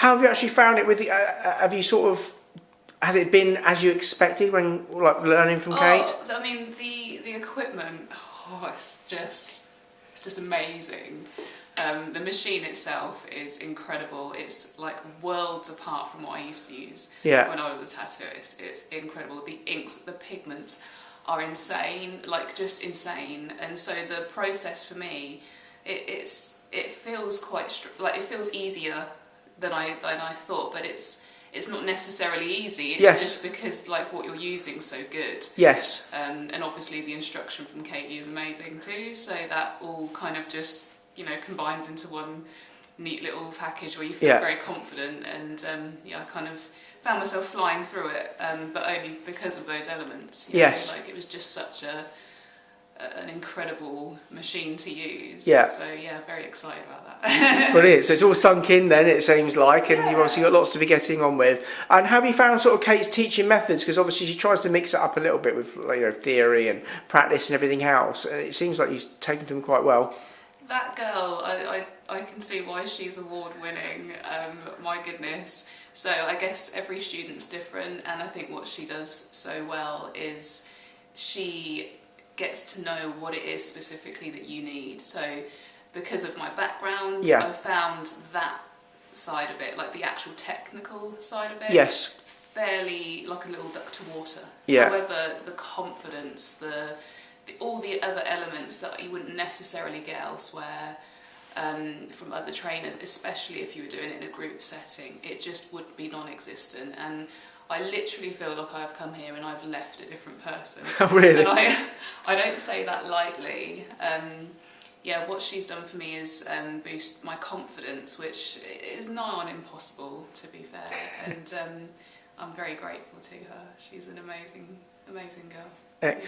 How have you actually found it with the, have you sort of, has it been as you expected when like learning from Kate? I mean the equipment, it's just amazing. The machine itself is incredible. It's like worlds apart from what I used to use when I was a tattooist. It's incredible. The inks, the pigments are insane, like just insane. And so the process for me, it feels quite like it feels easier than I thought, but it's not necessarily easy. It's just because like what you're using is so good. Yes. And obviously the instruction from Katie is amazing too. So that all kind of just, you know, combines into one neat little package where you feel very confident. And I kind of found myself flying through it, but only because of those elements. You know, like it was just such an incredible machine to use. Yeah. So yeah, very excited about that. Brilliant. So it's all sunk in then, it seems like, and you've obviously got lots to be getting on with. And have you found sort of Kate's teaching methods? Because obviously she tries to mix it up a little bit with, you know, theory and practice and everything else. And it seems like you've taken them quite well. That girl, I can see why she's award winning. My goodness. So I guess every student's different, and I think what she does so well is she gets to know what it is specifically that you need. So because of my background, I've found that side of it, like the actual technical side of it, fairly like a little duck to water. However, the confidence, all the other elements that you wouldn't necessarily get elsewhere from other trainers, especially if you were doing it in a group setting, it just would be non-existent. And I literally feel like I've come here and I've left a different person. Really? And I don't say that lightly. What she's done for me is boost my confidence, which is nigh on impossible, to be fair. And I'm very grateful to her. She's an amazing, amazing girl. Excellent.